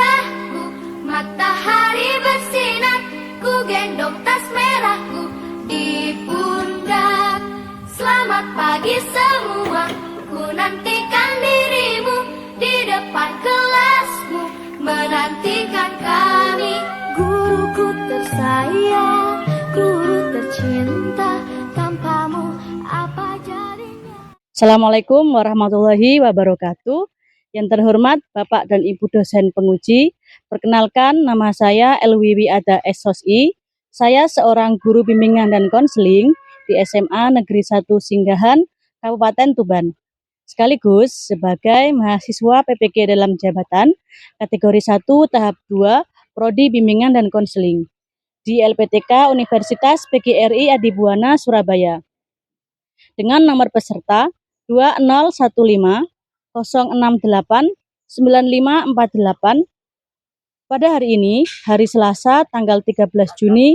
cerahku, matahari bersinar, ku gendong tas merahku di pundak. Selamat pagi semua, ku nantikan dirimu di depan kelasmu, menantikan kami. Guruku tersayang, guru tercinta, tanpamu apa jadinya. Assalamualaikum warahmatullahi wabarakatuh. Yang terhormat Bapak dan Ibu dosen penguji, perkenalkan nama saya Elwiwi Ada SOSI. Saya seorang guru bimbingan dan konseling di SMA Negeri 1 Singgahan, Kabupaten Tuban. Sekaligus sebagai mahasiswa PPG dalam jabatan kategori 1 tahap 2 Prodi Bimbingan dan Konseling di LPTK Universitas PGRI Adibuana Surabaya. Dengan nomor peserta 2015 068 9548. Pada hari ini, hari Selasa tanggal 13 Juni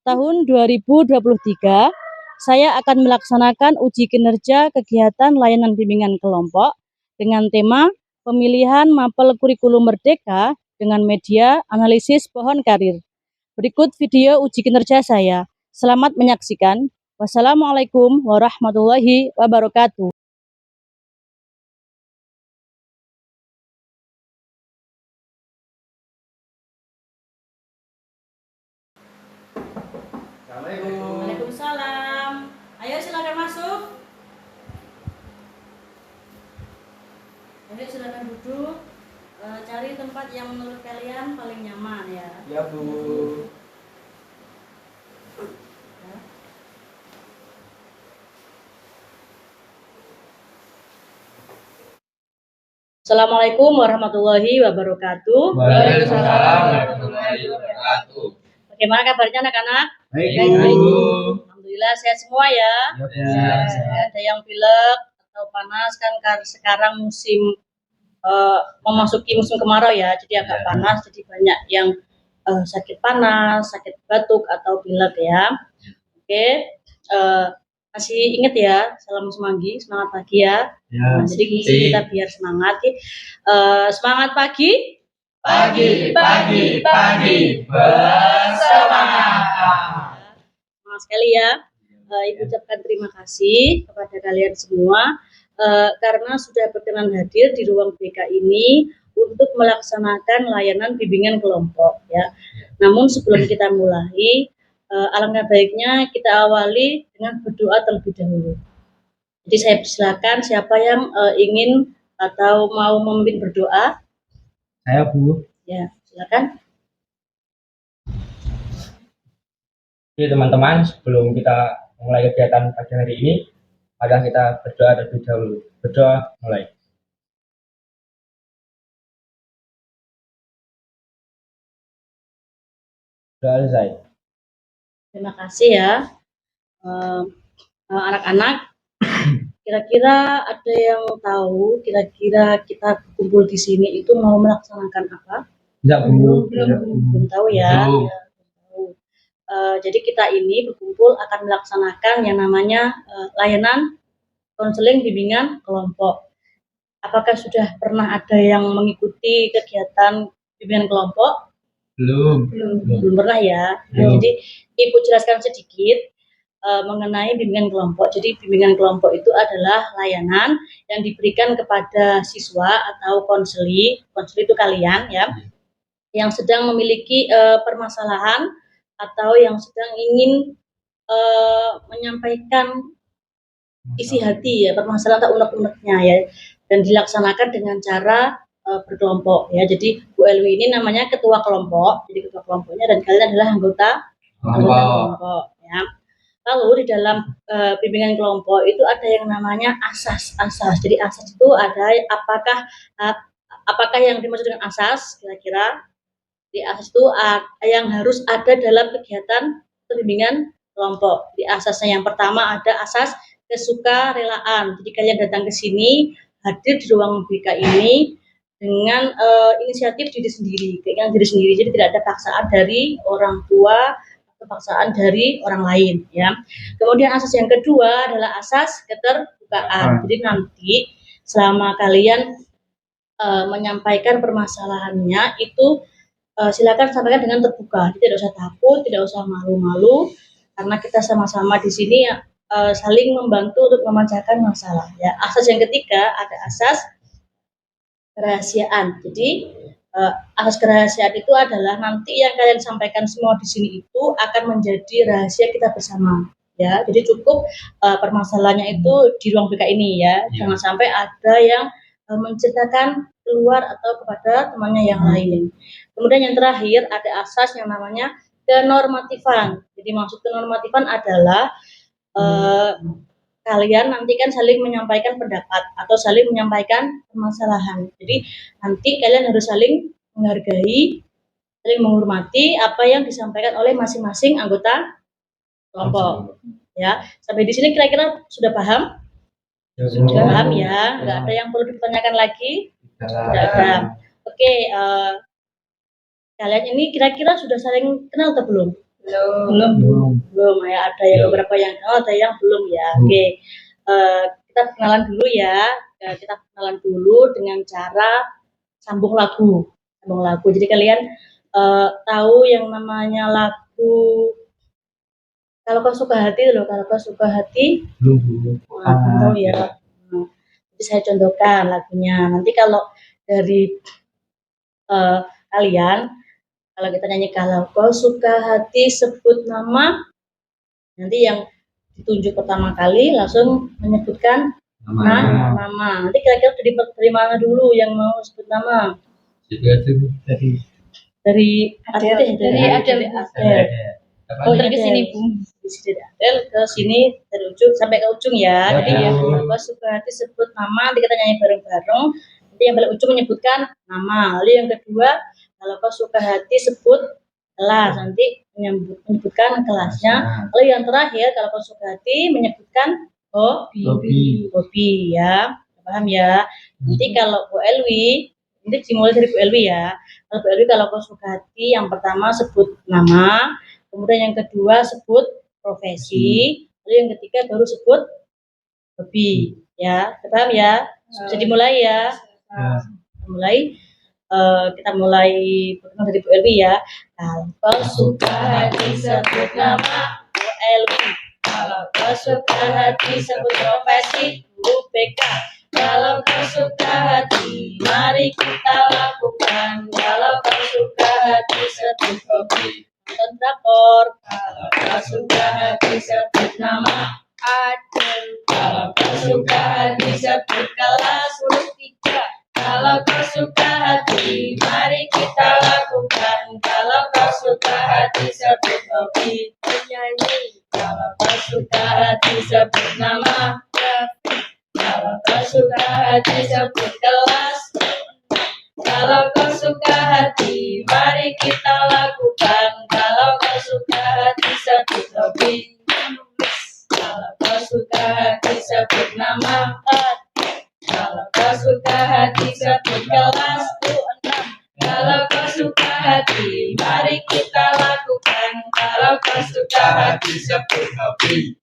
tahun 2023, saya akan melaksanakan uji kinerja kegiatan layanan bimbingan kelompok dengan tema pemilihan mapel kurikulum merdeka dengan media analisis pohon karir. Berikut video uji kinerja saya. Selamat menyaksikan. Wassalamualaikum warahmatullahi wabarakatuh. Waalaikumsalam. Ayo silakan masuk. Ayo silakan duduk. Cari tempat yang menurut kalian paling nyaman ya. Ya, Bu. Assalamualaikum warahmatullahi wabarakatuh. Waalaikumsalam warahmatullahi wabarakatuh. Bagaimana kabarnya anak-anak? Baik, Baik. Bu. Alhamdulillah sehat semua ya. Ya. Ada yang pilek atau panas kan sekarang musim memasuki musim kemarau ya, jadi agak panas, jadi banyak yang sakit panas, sakit batuk atau pilek ya. Oke, masih ingat ya, salam semanggi, semangat pagi ya. Nah, jadi kita biar semangat. Semangat pagi. Pagi bersemangat. Semangat sekali ya. Ibu ucapkan terima kasih kepada kalian semua karena sudah berkenan hadir di ruang BK ini untuk melaksanakan layanan bimbingan kelompok ya. Namun sebelum kita mulai, alangkah baiknya kita awali dengan berdoa terlebih dahulu. Jadi saya persilakan siapa yang ingin atau mau memimpin berdoa. Saya, Bu. Ya, silakan. Oke, teman-teman, sebelum kita mulai kegiatan pada hari ini, mari kita berdoa terlebih dahulu. Berdoa mulai. Doa selesai. Terima kasih ya. Anak-anak, kira-kira ada yang tahu kira-kira kita kumpul di sini itu mau melaksanakan apa? Enggak, Bu. Belum tahu ya. Belum. Ya, belum tahu. Jadi kita ini berkumpul akan melaksanakan yang namanya layanan konseling bimbingan kelompok. Apakah sudah pernah ada yang mengikuti kegiatan bimbingan kelompok? Belum. Belum pernah ya. Belum. Jadi Ibu jelaskan sedikit mengenai bimbingan kelompok. Jadi bimbingan kelompok itu adalah layanan yang diberikan kepada siswa atau konseli itu kalian ya, yang sedang memiliki permasalahan atau yang sedang ingin menyampaikan isi hati ya, permasalahan atau unek-uneknya ya, dan dilaksanakan dengan cara berkelompok ya. Jadi Bu Elwi ini namanya ketua kelompok, jadi ketua kelompoknya, dan kalian adalah anggota kelompok ya. Lalu di dalam bimbingan kelompok itu ada yang namanya asas. Jadi asas itu ada apakah yang dimaksud dengan asas kira-kira? Di asas itu yang harus ada dalam kegiatan bimbingan kelompok. Di asasnya yang pertama ada asas kesukarelaan. Jadi kalian datang ke sini, hadir di ruang BK ini dengan inisiatif diri sendiri, keinginan diri sendiri. Jadi tidak ada paksaan dari orang tua, paksaan dari orang lain ya. Kemudian asas yang kedua adalah asas keterbukaan. Jadi nanti selama kalian menyampaikan permasalahannya itu silakan sampaikan dengan terbuka. Jadi tidak usah takut, tidak usah malu-malu, karena kita sama-sama di sini saling membantu untuk memecahkan masalah. Ya, asas yang ketiga ada asas kerahasiaan. Jadi asas kerahasiaan itu adalah nanti yang kalian sampaikan semua di sini itu akan menjadi rahasia kita bersama. Ya, jadi cukup permasalahannya itu di ruang BK ini ya. Jangan sampai ada yang menceritakan keluar atau kepada temannya yang lain. Kemudian yang terakhir ada asas yang namanya kenormatifan. Jadi maksud kenormatifan adalah kalian nanti kan saling menyampaikan pendapat atau saling menyampaikan permasalahan. Jadi nanti kalian harus saling menghargai, saling menghormati apa yang disampaikan oleh masing-masing anggota kelompok. Ya, sampai di sini kira-kira sudah paham? Sudah paham ya? Nggak ada yang perlu ditanyakan lagi? Tidak ada. Oke, kalian ini kira-kira sudah saling kenal atau belum? Belum ya, ada yang beberapa yang kenal, ada yang belum ya. Oke, kita kenalan dulu ya. Kita kenalan dulu dengan cara sambung lagu. Jadi kalian tahu yang namanya lagu Kalau Kau Suka Hati loh. Kalau Kau Suka Hati, tahu ya. Jadi saya contohkan lagunya. Nanti kalau dari kalian, kalau kita nyanyi kalau kau suka hati sebut nama, nanti yang ditunjuk pertama kali langsung menyebutkan nama. Nanti kira-kira dari mana dulu yang mau sebut nama? Dari Adel. Oh, dari sini Bu. Dari Adel ke sini dari ujung sampai ke ujung ya. Jadi kalau kau suka hati sebut nama, nanti kita nyanyi bareng-bareng. Nanti yang paling ujung menyebutkan nama. Lalu yang kedua, kalau kau suka hati sebut kelas, nanti menyebutkan kelasnya. Lalu yang terakhir, kalau kau suka hati menyebutkan hobi ya. Paham ya? Nanti kalau Bu Elwi, ini dimulai dari Bu Elwi ya. Kalau Bu Elwi kalau kau suka hati yang pertama sebut nama, kemudian yang kedua sebut profesi, lalu yang ketiga baru sebut hobi ya. Paham ya? Bisa dimulai ya. Kita mulai perkenalan dari Bu Elwi ya. Kalau kau suka hati sebut nama Bu Elwi. Kalau kau suka hati sebut profesi Bu BK. Kalau kau suka hati mari kita lakukan. Kalau kau suka hati sebut hobi nonton drakor. Kalau kau suka hati sebut nama Adel. Kalau kau suka hati sebut kelas 3. Kalau kau suka hati, mari kita lakukan. Kalau kau suka hati, sebut hobi penyanyi. Kalau kau suka hati, sebut nama. Kalau kau suka hati, sebut kelas. Kalau kau suka hati, mari kita lakukan. Kalau kau suka hati, sebut hobi. Kalau kau suka hati, sebut nama. Kalau kau suka hati sebut kelas 6. Kalau kau suka hati mari kita lakukan. Kalau kau suka hati sebut hobi.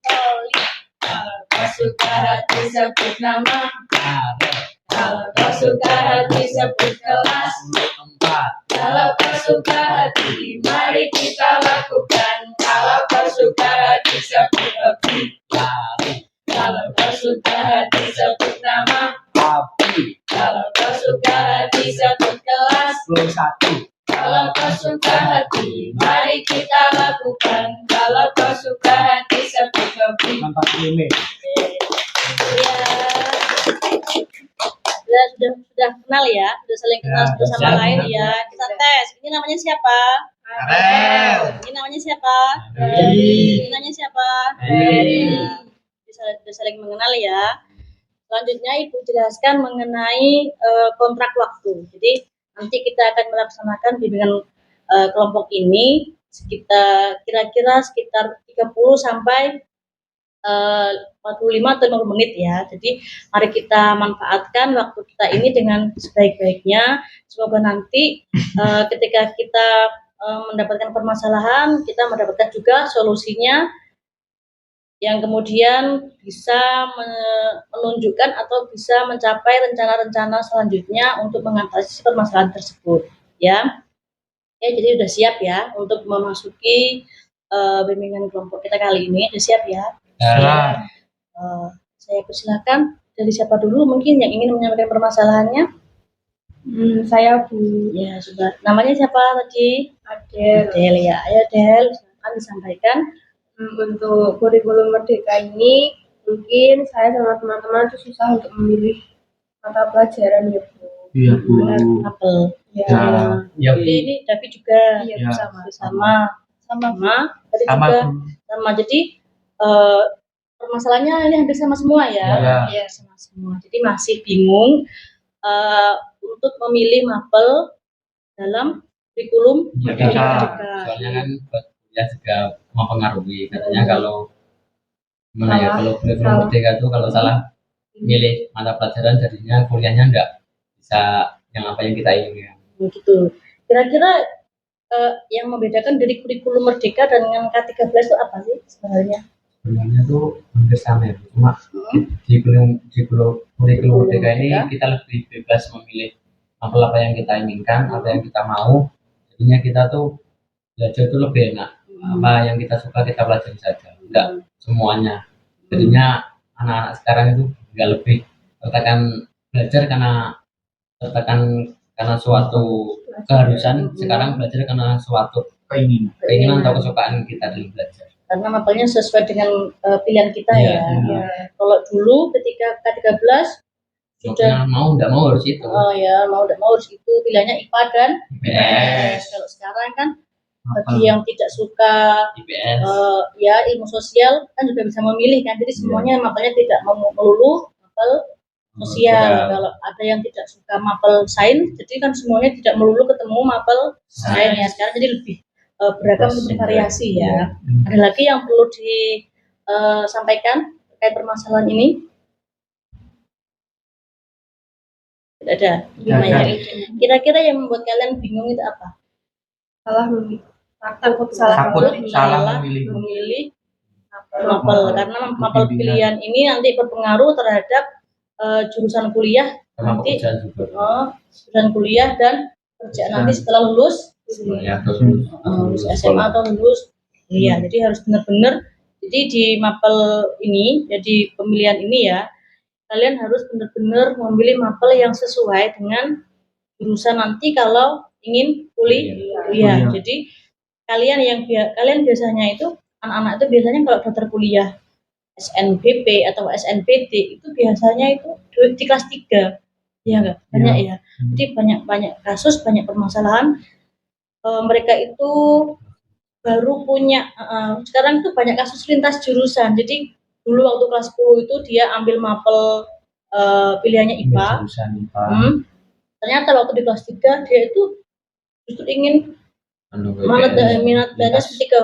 Kalau kau suka hati sebut nama. Kalau kau suka hati sebut kelas 4. Kalau kau suka hati mari kita lakukan. Kalau kau suka hati sebut hobi. Kalau kau suka hati sebut nama. Kalau kau suka hati sebut kelas 1. Kalau kau suka hati mari kita lakukan. Kalau kau suka hati sebut hobi. Ya. Sudah kenal ya, sudah saling kenal satu sama lain ya. Kita tes. Ini namanya siapa? Arel. Ini namanya siapa? Ini namanya siapa? Sudah saling mengenal ya. Selanjutnya Ibu jelaskan mengenai kontrak waktu. Jadi nanti kita akan melaksanakan bimbingan kelompok ini kira-kira sekitar 30 sampai 45 atau 50 menit ya. Jadi mari kita manfaatkan waktu kita ini dengan sebaik-baiknya. Semoga nanti ketika kita mendapatkan permasalahan, kita mendapatkan juga solusinya yang kemudian bisa menunjukkan atau bisa mencapai rencana-rencana selanjutnya untuk mengatasi permasalahan tersebut, ya. Ya, jadi udah siap ya untuk memasuki bimbingan kelompok kita kali ini. Udah siap ya? Ya. Saya persilakan dari siapa dulu mungkin yang ingin menyampaikan permasalahannya? Saya Bu. Ya, sudah. Namanya siapa tadi? Adel. Adel ya. Ayo Adel, silakan disampaikan. Untuk kurikulum merdeka ini mungkin saya sama teman-teman itu susah untuk memilih mata pelajaran ya Bu. Iya Bu. Apel. Ya. Ya. Jadi ini Davi juga. Iya, Ya. Sama. Tadi Sama, juga Bu. sama. Jadi permasalahannya ini hampir sama semua ya. Ya. Sama semua. Jadi masih bingung untuk memilih mapel dalam kurikulum Merdeka. merdeka. Soalnya kan buat kuliah juga mempengaruhi. Katanya kalau gimana ya, kalau kurikulum merdeka itu kalau salah milih mata pelajaran jadinya kuliahnya enggak bisa yang apa yang kita inginkan. Begitu. Kira-kira yang membedakan dari kurikulum merdeka dengan K13 itu apa sih sebenarnya? Sebenarnya tuh hampir sama ya, cuma di kurikulum merdeka ini kita lebih bebas memilih apa yang kita inginkan, apa yang kita mau. Jadinya kita tuh belajar tuh lebih enak. Apa yang kita suka kita pelajari saja, enggak semuanya. Jadinya anak-anak sekarang itu enggak lebih tertekan belajar karena suatu keharusan. Sekarang belajar karena suatu keinginan atau kesukaan kita dalam belajar. Karena mapelnya sesuai dengan pilihan kita ya. Kalau dulu ketika K13 sudah enggak mau harus itu. Oh ya, mau enggak mau harus itu, pilihannya IPA dan IPS. Kalau sekarang kan bagi yang tidak suka IPS, ya ilmu sosial kan juga bisa memilih kan. Jadi semuanya mapelnya tidak melulu mapel sosial. Kalau ada yang tidak suka mapel sains, jadi kan semuanya tidak melulu ketemu mapel sains ya. Sekarang jadi lebih beragam, bervariasi ya. Ada lagi yang perlu disampaikan terkait permasalahan ini? Tidak ada. Kira-kira yang membuat kalian bingung itu apa? Takut salah memilih mapel, karena mapel pilihan ini nanti berpengaruh terhadap jurusan kuliah nanti, jurusan kuliah dan kerjaan nanti setelah lulus SMA atau lulus kuliah. Jadi harus benar-benar, jadi di mapel ini, jadi pemilihan ini ya, kalian harus benar-benar memilih mapel yang sesuai dengan jurusan nanti kalau ingin kuliah. Jadi kalian biasanya itu anak-anak itu biasanya kalau daftar kuliah SNBP atau SNPT itu biasanya itu di kelas 3 ya enggak banyak ya. Jadi banyak kasus, banyak permasalahan, mereka itu baru punya sekarang itu banyak kasus lintas jurusan. Jadi dulu waktu kelas 10 itu dia ambil mapel pilihannya IPA. Ternyata waktu di kelas 3 dia itu justru ingin minat belajar seperti ke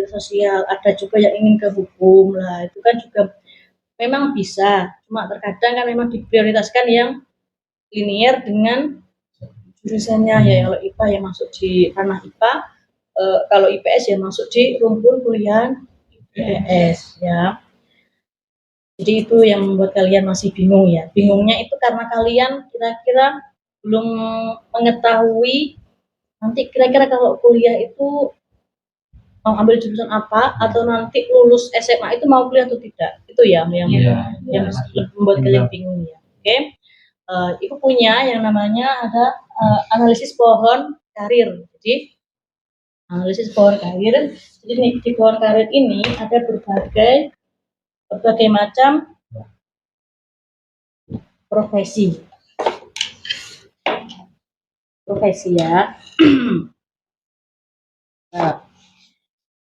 sosial. Ada juga yang ingin ke hukum lah, itu kan juga memang bisa, cuma terkadang kan memang diprioritaskan yang linier dengan jurusannya ya. Kalau IPA ya masuk di ranah IPA, kalau IPS ya masuk di rumpun kuliah IPS ya. Jadi itu yang membuat kalian masih bingung ya. Bingungnya itu karena kalian kira-kira belum mengetahui nanti kira-kira kalau kuliah itu mau ambil jurusan apa, atau nanti lulus SMA itu mau kuliah atau tidak. Itu ya yang membuat kalian bingung ya. Oke. Ibu punya yang namanya ada analisis pohon karir. Jadi analisis pohon karir. Jadi di pohon karir ini ada berbagai macam profesi ya. Nah,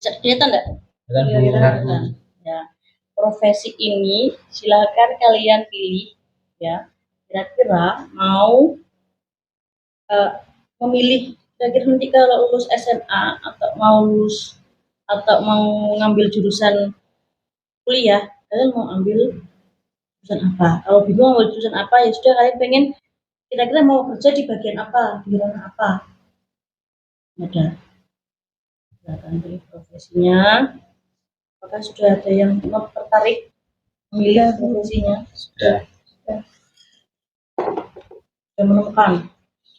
kelihatan enggak? Kelihatan. Ya. Profesi ini silakan kalian pilih ya. Kira-kira mau memilih kira-kira nanti kalau lulus SMA atau mau ngambil jurusan kuliah, kalian mau ambil jurusan apa? Kalau bingung mau jurusan apa, ya sudah, kalian pengen kira-kira mau kerja di bagian apa, di ranah apa? Ada. Silakan pilih profesinya. Apakah sudah ada yang tertarik memilih profesinya? Sudah. Sudah menemukan?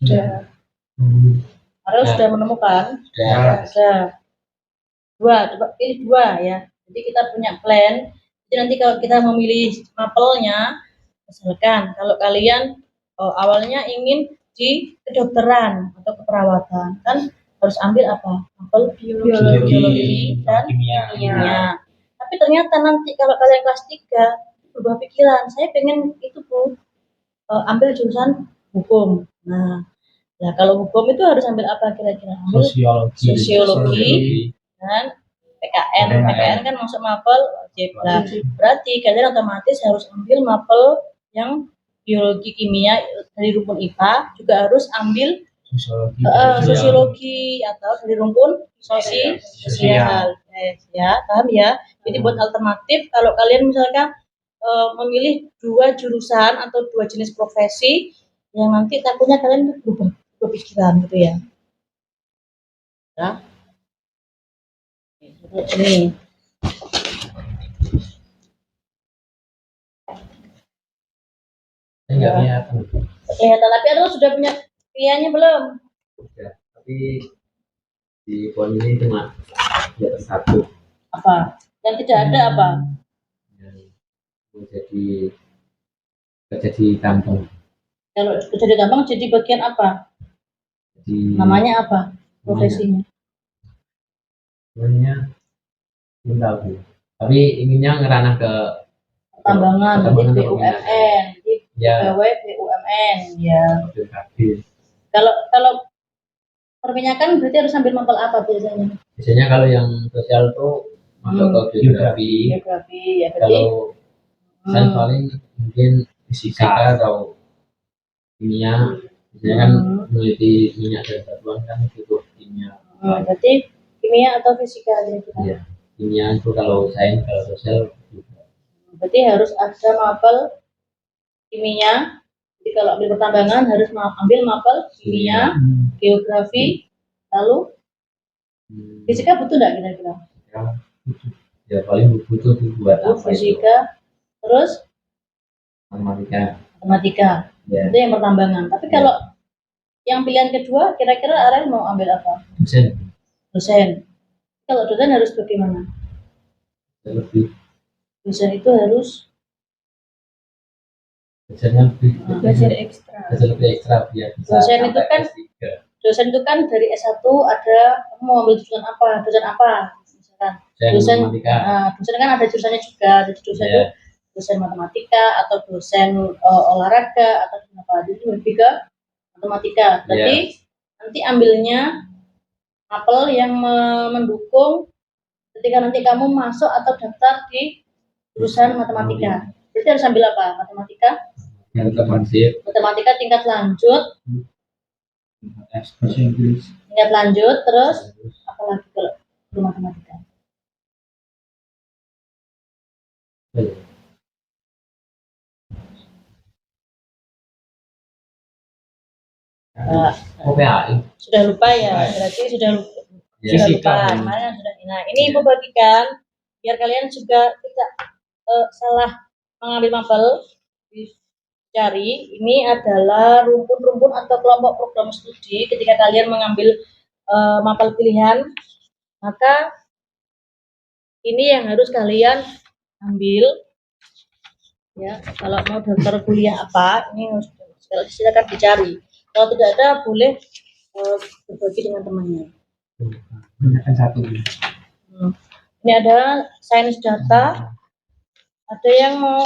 Sudah. Ariel Ya. sudah menemukan? Sudah. Ada dua, coba pilih dua ya. Jadi kita punya plan. Jadi nanti kalau kita memilih mapelnya, misalkan kalau kalian awalnya ingin di kedokteran atau keperawatan, kan harus ambil apa? Mapel biologi dan kimia. Tapi ternyata nanti kalau kalian kelas 3 berubah pikiran, saya pengen itu Bu, ambil jurusan hukum. Nah, kalau hukum itu harus ambil apa kira-kira? Ambil sosiologi dan PKN kan masuk mapel wajib. Nah, berarti kalian otomatis harus ambil mapel yang biologi kimia dari rumpun IPA, juga harus ambil sosiologi atau dari rumpun sosial. Ya, paham ya? Jadi buat alternatif kalau kalian misalkan memilih dua jurusan atau dua jenis profesi yang nanti takutnya kalian berubah pikiran gitu ya. Ya. Ini. Enggak kelihatan. Kelihatan, tapi Ariel sudah punya pilihannya belum? Sudah. Tapi di poin ini cuma di atas satu. Apa? Yang tidak ada apa? Yang kerja di kampung. Kalau kerja di kampung jadi bagian apa? Jadi Namanya apa? Profesinya? namanya belum tahu. Tapi inginnya ngeranah ke Pertambangan, pertambangan jadi atau BUMN, jadi ya pegawai BUMN ya. habis. Kalau perminyakan berarti harus ambil mapel apa biasanya? Biasanya kalau yang sosial tuh masuk ke geografi. Geografi ya berarti. Kalau saya paling mungkin fisika atau kimia. Biasanya kan meneliti minyak dan batuan kan butuh kimia. Berarti kimia atau fisika kira-kira? Iya, kimia itu kalau sains, kalau sosial juga. Berarti harus ada mapel kimia. Jadi kalau ambil pertambangan harus ambil mapel kimia, geografi, lalu fisika butuh nggak kira-kira? Ya paling butuh buat apa fisika, terus matematika. Ya. Itu yang pertambangan. Tapi kalau yang pilihan kedua, kira-kira Ariel mau ambil apa? Dosen. Kalau dosen harus bagaimana? Dosen itu harus belajar ekstra. Biar bisa dosen itu kan S3. Dosen itu kan dari S1 ada kamu mau ambil jurusan apa? Dosen apa? Misalkan dosen kan ada jurusannya juga. Jadi dosen itu dosen matematika atau dosen olahraga atau apa? Jadi lebih ke matematika. Berarti nanti ambilnya mapel yang mendukung ketika nanti kamu masuk atau daftar di jurusan matematika. Berarti harus ambil apa? Matematika tingkat lanjut. Tingkat lanjut terus apalagi kalau matematika? Sudah lupa ya, berarti sudah lupa. Nah, ini Ibu bagikan biar kalian juga tidak salah mengambil mapel. Dicari, ini adalah rumpun-rumpun atau kelompok program studi. Ketika kalian mengambil mapel pilihan, maka ini yang harus kalian ambil. Ya, kalau mau daftar kuliah apa, ini silakan dicari. Kalau tidak ada, boleh berbagi dengan temannya. Ini ada sains data. Ada yang mau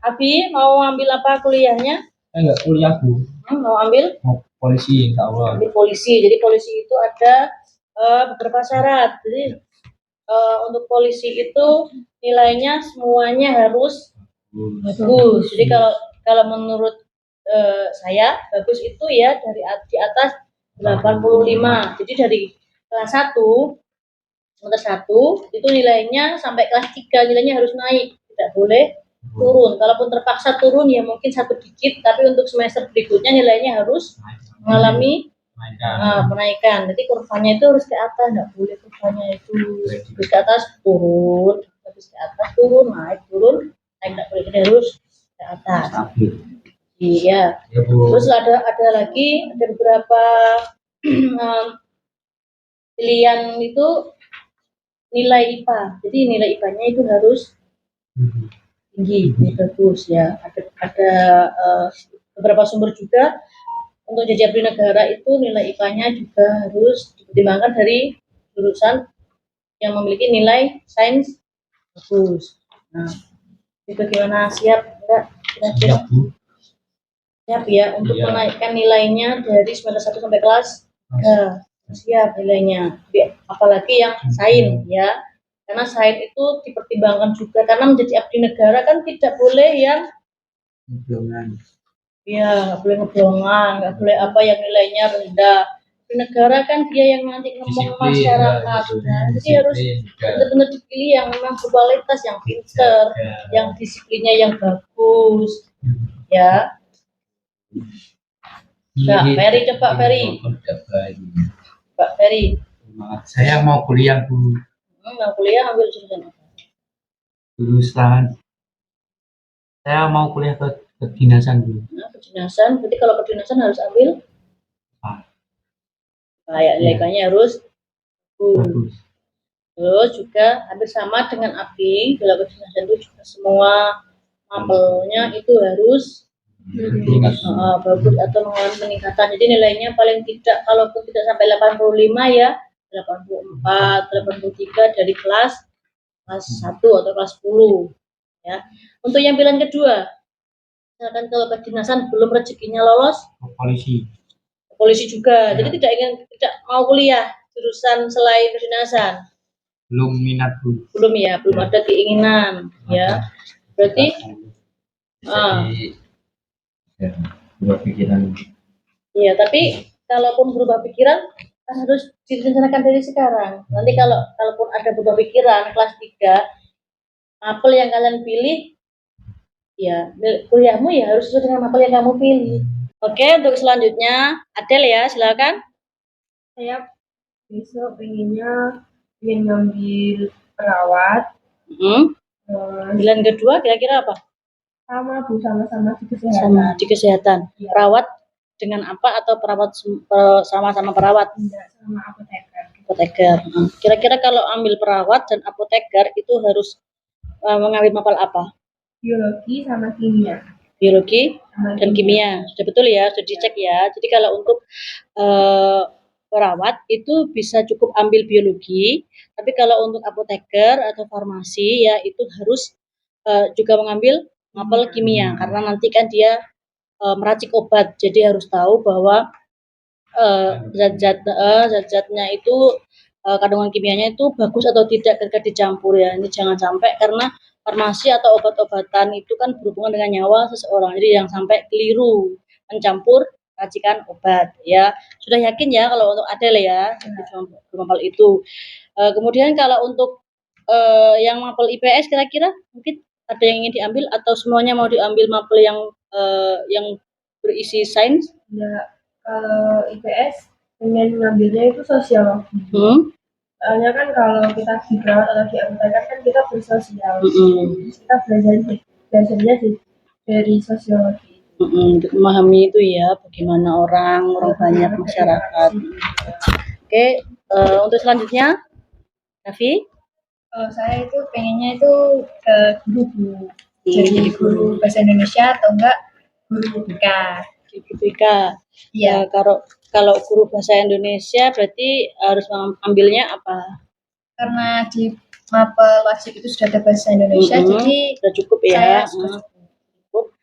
Abi mau ambil apa kuliahnya? Enggak kuliah Bu. Mau ambil? Mau polisi insya Allah. Ambil polisi. Jadi polisi itu ada beberapa syarat. Jadi untuk polisi itu nilainya semuanya harus bagus. Jadi kalau menurut saya bagus itu ya dari di atas 85. Jadi dari kelas 1 semester 1 itu nilainya sampai kelas 3 nilainya harus naik, tidak boleh turun. Kalaupun terpaksa turun ya mungkin 1 digit, tapi untuk semester berikutnya nilainya harus mengalami penaikan. Jadi kurvanya itu harus ke atas, nggak boleh kurvanya itu habis ke atas turun, habis ke atas turun, naik, nggak boleh, jadi harus ke atas. Stabil. Iya. Ya Bu. Terus ada lagi ada beberapa pilihan itu nilai IPA. Jadi nilai IPA-nya itu harus tinggi, ini bagus ya. Ada beberapa sumber juga untuk jadi abdi negara itu nilai IPA-nya juga harus dipertimbangkan dari jurusan yang memiliki nilai sains bagus. Nah, itu gimana, siap enggak kira-kira? Siap Bu. Siap ya untuk Iya. menaikkan nilainya dari semester 1 sampai kelas 3. Siap nilainya. Apalagi yang sains ya. Karena sains itu dipertimbangkan juga karena menjadi abdi negara kan tidak boleh yang nggak boleh ngeblongan, nggak boleh apa yang nilainya rendah. Abdi negara kan dia yang nanti ngomong masyarakat. Nah, jadi harus benar-benar dipilih yang memang berkualitas, yang pinter, yang disiplinnya yang bagus. Ya. Nah, Ferry, coba Ferry. Pak Ferry. Saya mau kuliah Bu. Mau kuliah ambil jurusan apa? Jurusan. Saya mau kuliah ke kedinasan Bu. Nah, kedinasan. Berarti kalau kedinasan harus ambil kayak nilainya harus Bagus. Terus juga hampir sama dengan API. Kalau kedinasan itu juga semua mapelnya itu harus bagus atau mengalami peningkatan. Jadi nilainya paling tidak, kalaupun tidak sampai 85 ya 84, 83 dari kelas 1 atau kelas 10 ya. Untuk yang pilihan kedua, misalkan kalau kedinasan belum rezekinya lolos, polisi juga. Jadi tidak mau kuliah jurusan selain kedinasan. Belum minat Bu. Belum ya, belum ada keinginan ya. Berarti berubah pikiran. Iya, tapi kalaupun berubah pikiran harus direncanakan dari sekarang. Nanti kalaupun ada berubah pikiran kelas 3, mapel yang kalian pilih ya kuliahmu ya harus sesuai dengan mapel yang kamu pilih. Oke, untuk selanjutnya Adel ya, silakan. Saya besok pengen ngambil perawat. Pilihan kedua kira-kira apa? Sama Bu, sama-sama di kesehatan. Sama di kesehatan. Ya. Perawat dengan apa atau perawat sama-sama perawat? Enggak, sama apoteker. Apoteker. Kira-kira kalau ambil perawat dan apoteker itu harus mengambil mapel apa? Biologi sama kimia. Biologi dan kimia. Sudah betul ya, sudah dicek ya. Jadi kalau untuk perawat itu bisa cukup ambil biologi, tapi kalau untuk apoteker atau farmasi ya itu harus juga mengambil mapel kimia karena nanti kan dia meracik obat, jadi harus tahu bahwa zat-zatnya itu kandungan kimianya itu bagus atau tidak ketika dicampur ya. Ini jangan sampai karena farmasi atau obat-obatan itu kan berhubungan dengan nyawa seseorang, jadi yang sampai keliru mencampur racikan obat ya. Sudah yakin ya kalau untuk Adele ya mapel itu. Kemudian kalau untuk yang mapel IPS kira-kira mungkin ada yang ingin diambil atau semuanya mau diambil mapel yang berisi sains? Enggak, kalau IPS pengen ngambilnya itu sosiologi. Soalnya kan kalau kita di perawat atau di apoteker kan kita bersosial. Kita belajarnya dari sosiologi. Untuk memahami itu ya, bagaimana orang banyak masyarakat. Oke, untuk selanjutnya, Raffi? Kalau saya itu pengennya itu guru. Jadi guru bahasa Indonesia atau enggak guru BK. Guru BK. Iya. Kalau guru bahasa Indonesia berarti harus ambilnya apa? Karena di mapel wajib itu sudah ada bahasa Indonesia, jadi sudah cukup ya. Cukup.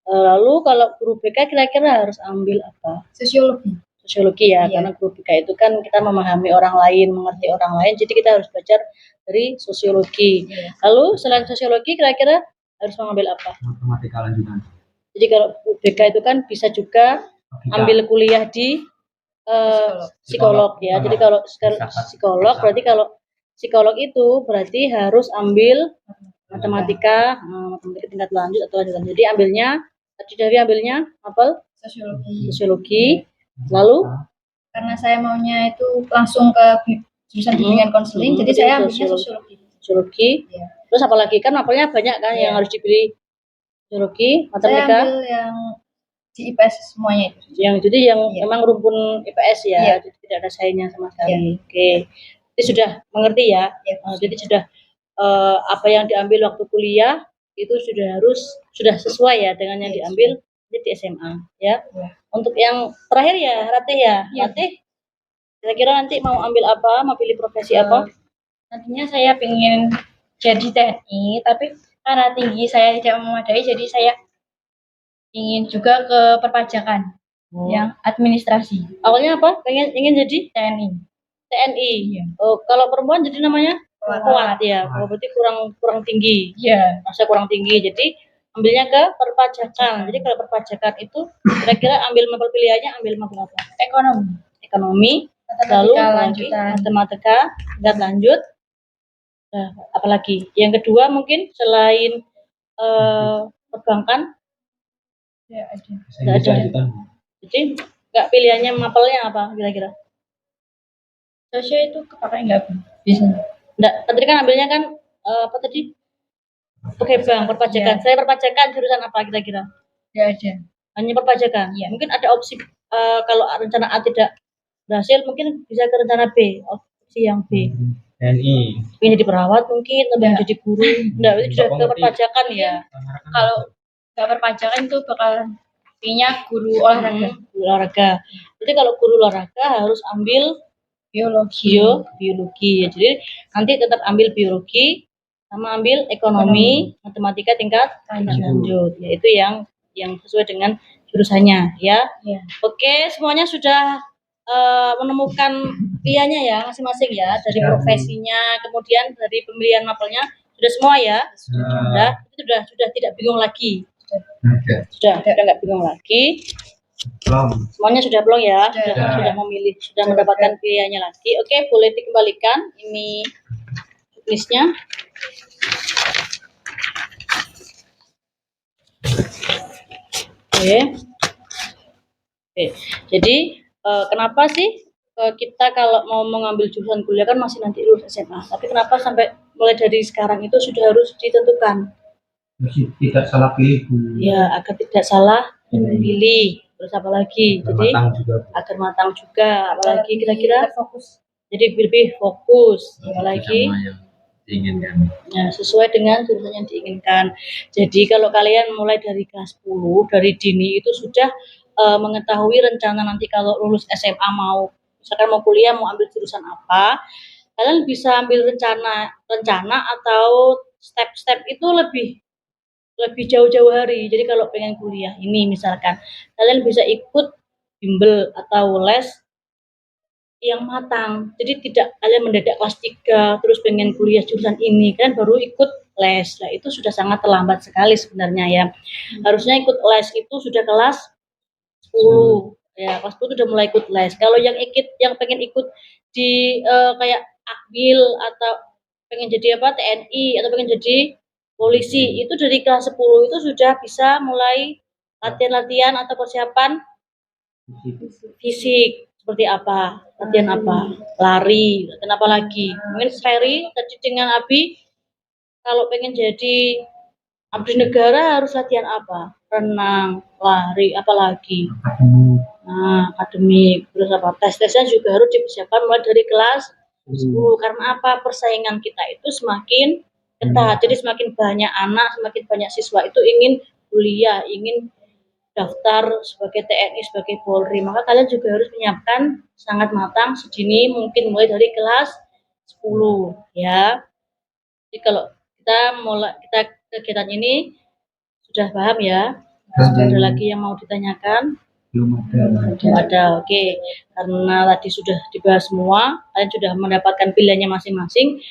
Lalu kalau guru BK kira-kira harus ambil apa? Sosiologi ya, karena guru BK itu kan kita memahami orang lain, mengerti orang lain, jadi kita harus belajar dari sosiologi. Lalu selain sosiologi kira-kira harus mengambil apa? Matematika lanjutan. Jadi kalau BK itu kan bisa juga ambil kuliah di psikolog ya. Jadi kalau psikolog berarti kalau psikolog itu berarti harus ambil matematika tingkat lanjut atau lanjutan. Jadi ambilnya tadi dari ambilnya apa? Sosiologi. Lalu karena saya maunya itu langsung ke jurusan bimbingan konseling, jadi saya ambilnya sosiologi. Ya. Terus apalagi kan mapelnya banyak kan yang harus dipilih, sosiologi, Saya matematika. ambil yang di IPS semuanya itu. Jadi yang memang rumpun IPS ya, jadi tidak ada saingnya sama sekali. Oke. Jadi sudah mengerti ya. Jadi sudah apa yang diambil waktu kuliah itu sudah sesuai ya dengan yang diambil di SMA ya. Untuk yang terakhir ya Ratih ya. Ratih kira-kira nanti mau ambil apa, mau pilih profesi apa? Nantinya saya ingin jadi TNI, tapi karena tinggi saya tidak memadai, jadi saya ingin juga ke perpajakan yang administrasi. Awalnya apa? Ingin jadi TNI. TNI. Iya. Oh, kalau perempuan jadi namanya kuat ya. Oh, berarti kurang tinggi. Iya. Masa kurang tinggi. Jadi ambilnya ke perpajakan. Jadi kalau perpajakan itu kira-kira ambil mapel pilihannya ambil mapel apa? Ekonomi. Lalu matematika tingkat lanjut. Nah, apalagi? Yang kedua mungkin selain perbankan nggak ada. Jadi nggak pilihannya mapelnya apa kira-kira? Sosial itu kepakai nggak bisa? Nggak. Tadi kan ambilnya kan apa tadi? Oke bang, perpajakan. Ya. Saya perpajakan jurusan apa kira-kira? Nggak ada. Hanya perpajakan. Ya. Mungkin ada opsi kalau rencana A tidak berhasil, mungkin bisa ke rencana B. Opsi yang B. TNI. Ingin jadi perawat mungkin, atau jadi guru. Nggak, itu sudah ke perpajakan ya. Kalau nggak perpajakan itu bakal punya guru olahraga. Jadi kalau guru olahraga harus ambil biologi ya. Jadi nanti tetap ambil biologi sama ambil ekonomi. Matematika tingkat lanjut. Yaitu yang sesuai dengan jurusannya ya. Oke, semuanya sudah menemukan pilihannya ya masing-masing ya, dari profesinya, kemudian dari pemilihan mapelnya sudah semua ya. Sudah tidak bingung lagi. Sudah nggak bingung lagi. Semuanya sudah belum ya? Sudah memilih, sudah mendapatkan pilihannya lagi. Oke, boleh dikembalikan ini listnya. Oke. Jadi kenapa sih kita kalau mau mengambil jurusan kuliah kan masih nanti lulus SMA, tapi kenapa sampai mulai dari sekarang itu sudah harus ditentukan? Tidak salah pilih ya, agar tidak salah pilih. Terus apa lagi? Jadi agar matang juga. Apalagi kira-kira fokus. Jadi lebih fokus. Apalagi diinginkan. Nah, sesuai dengan jurusan yang diinginkan. Jadi kalau kalian mulai dari kelas 10 dari dini itu sudah mengetahui rencana nanti kalau lulus SMA misalkan mau kuliah mau ambil jurusan apa, kalian bisa ambil rencana atau step-step itu lebih jauh-jauh hari. Jadi kalau pengen kuliah ini misalkan kalian bisa ikut bimbel atau les yang matang. Jadi tidak kalian mendadak kelas 3 terus pengen kuliah jurusan ini kan baru ikut les. Nah, itu sudah sangat terlambat sekali sebenarnya ya. Harusnya ikut les itu sudah kelas 10. Ya, kelas 10 sudah mulai ikut les. Kalau yang pengen ikut di kayak akbil atau pengen jadi TNI atau pengen jadi polisi itu dari kelas 10 itu sudah bisa mulai latihan-latihan atau persiapan fisik seperti apa, latihan apa, lari, latihan apa lagi. Mungkin Ferry tadi dengan Abi kalau pengen jadi abdi negara harus latihan apa? Renang, lari, apalagi. Nah, akademik, terus apa? Tes-tesnya juga harus dipersiapkan mulai dari kelas 10. Karena apa? Persaingan kita itu semakin ketat. Jadi semakin banyak anak, semakin banyak siswa itu ingin kuliah, ingin daftar sebagai TNI, sebagai Polri. Maka kalian juga harus menyiapkan sangat matang sedini mungkin mulai dari kelas 10 ya. Jadi kalau kita kegiatan ini sudah paham ya? Sudah ada lagi yang mau ditanyakan? Belum ada. Oke. Karena tadi sudah dibahas semua, kalian sudah mendapatkan pilihannya masing-masing.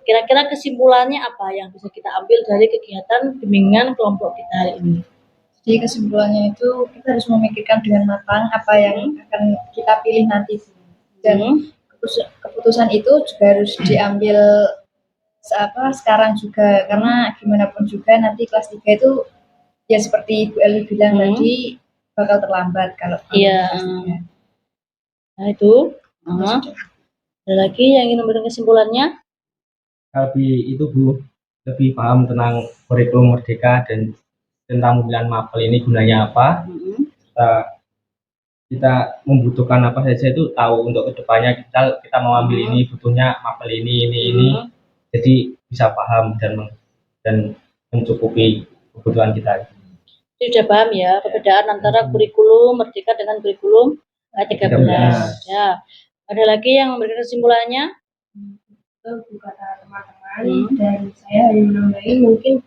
Kira-kira kesimpulannya apa yang bisa kita ambil dari kegiatan bimbingan kelompok kita hari ini? Jadi kesimpulannya itu kita harus memikirkan dengan matang apa yang akan kita pilih nanti. Dan keputusan itu juga harus diambil sekarang juga, karena gimana pun juga nanti kelas 3 itu ya seperti Ibu Eli bilang tadi bakal terlambat kalau iya. Nah, itu. Ada lagi yang ingin memberikan kesimpulannya? Lebih itu Bu, lebih paham tentang kurikulum Merdeka dan tentang pemilihan mapel ini gunanya apa. Kita membutuhkan apa saja itu tahu untuk kedepannya kita mau ambil ini butuhnya mapel ini. Jadi bisa paham dan mencukupi kebutuhan kita. Jadi sudah paham ya perbedaan antara kurikulum Merdeka dengan kurikulum 13. Ya. Ada lagi yang memberikan kesimpulannya? Itu kata teman-teman dan saya hanya menambahi mungkin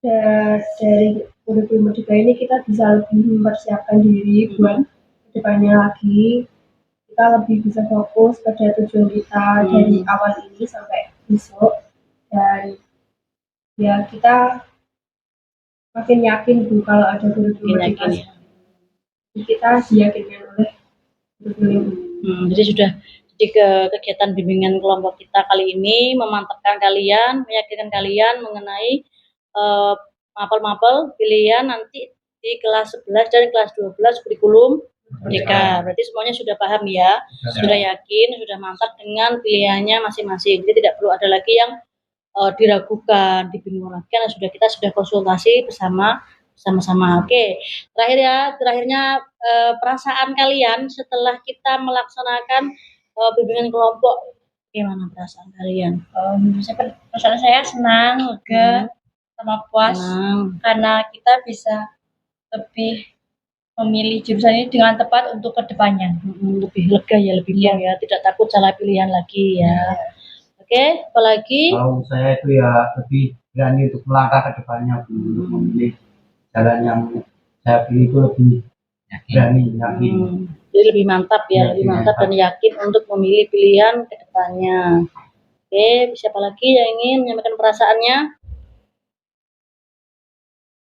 dari kurikulum Merdeka ini kita bisa lebih mempersiapkan diri buat kedepannya lagi. Kita lebih bisa fokus pada tujuan kita dari awal ini sampai besok, dan ya kita makin yakin Bu kalau ada kurikulum Merdeka. Kita diyakinkan oleh kurikulum. Jadi sudah ke kegiatan bimbingan kelompok kita kali ini memantapkan kalian, meyakinkan kalian mengenai mapel-mapel pilihan nanti di kelas 11 dan kelas 12 kurikulum Merdeka. Berarti semuanya sudah paham ya, sudah yakin, sudah mantap dengan pilihannya masing-masing. Jadi tidak perlu ada lagi yang diragukan, dibingungkan lagi, karena kita sudah konsultasi bersama-sama. Oke, terakhirnya perasaan kalian setelah kita melaksanakan bimbingan kelompok, gimana perasaan kalian? Perasaan saya senang, lega, sama puas karena kita bisa lebih memilih jurusan ini dengan tepat untuk kedepannya. Lebih lega ya, lebih plong ya, tidak takut salah pilihan lagi ya. Oke, apalagi? Kalau saya itu ya lebih berani untuk melangkah ke depannya, untuk memilih jalan yang saya pilih itu lebih berani, yakin. Jadi lebih mantap ya, lebih mantap dan yakin untuk memilih pilihan ke depannya. Oke, siapa lagi yang ingin menyampaikan perasaannya?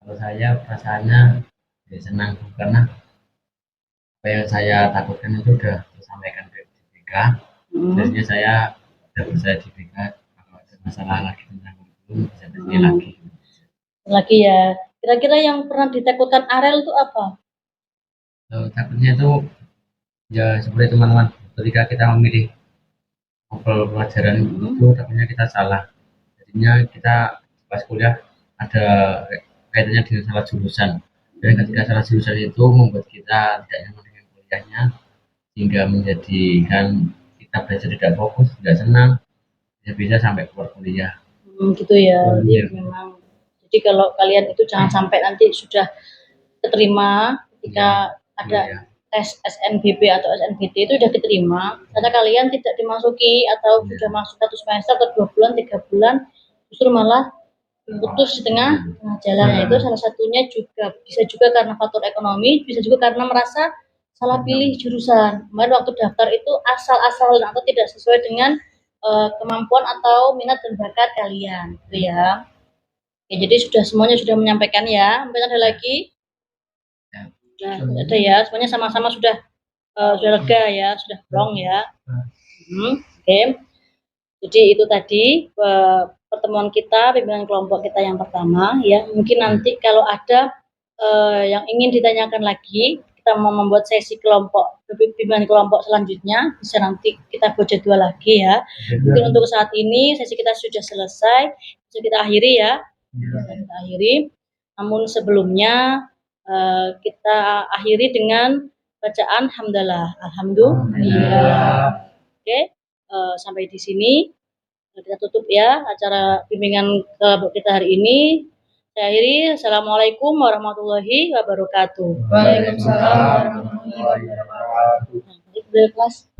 Kalau saya perasaannya ya senang karena apa yang saya takutkan itu udah tersampaikan ke BK. Jadinya saya udah percaya di BK, kalau ada masalah lagi tentang itu bisa kesini lagi ya. Kira-kira yang pernah ditakutkan Arel itu apa? Takutnya itu ya seperti teman-teman, ketika kita memilih mapel pelajaran itu takutnya kita salah, jadinya kita pas kuliah ada kaitannya dengan salah jurusan, dan ketika salah jurusan itu membuat kita tidak nyaman dengan kuliahnya, sehingga menjadikan kita belajar tidak fokus, tidak senang, bisa sampai keluar kuliah. Gitu ya. Jadi memang, jadi kalau kalian itu jangan sampai nanti sudah keterima ketika ada tes SNBP atau SNBT itu sudah diterima, karena kalian tidak dimasuki atau sudah masuk 1 semester atau 2 bulan, 3 bulan, justru malah putus di tengah jalan. Itu salah satunya juga bisa juga karena faktor ekonomi, bisa juga karena merasa salah pilih jurusan. Kemarin waktu daftar itu asal-asalan atau tidak sesuai dengan kemampuan atau minat dan bakat kalian, gitu ya. Oke, jadi semuanya sudah menyampaikan ya. Mungkin ada lagi? Ada ya, semuanya sama-sama sudah lega ya, sudah plong ya. Oke. Jadi itu tadi pertemuan kita, bimbingan kelompok kita yang pertama ya. Mungkin nanti kalau ada yang ingin ditanyakan lagi, kita mau membuat sesi kelompok, bimbingan kelompok selanjutnya, bisa nanti kita buat jadwal lagi ya. Mungkin untuk saat ini sesi kita sudah selesai, bisa kita akhiri ya. Kita akhiri. Namun sebelumnya kita akhiri dengan bacaan hamdalah. Alhamdulillah. Oke, sampai di sini kita tutup ya acara bimbingan kita hari ini. Saya akhiri. Assalamualaikum warahmatullahi wabarakatuh. Waalaikumsalam warahmatullahi wabarakatuh. Kelas.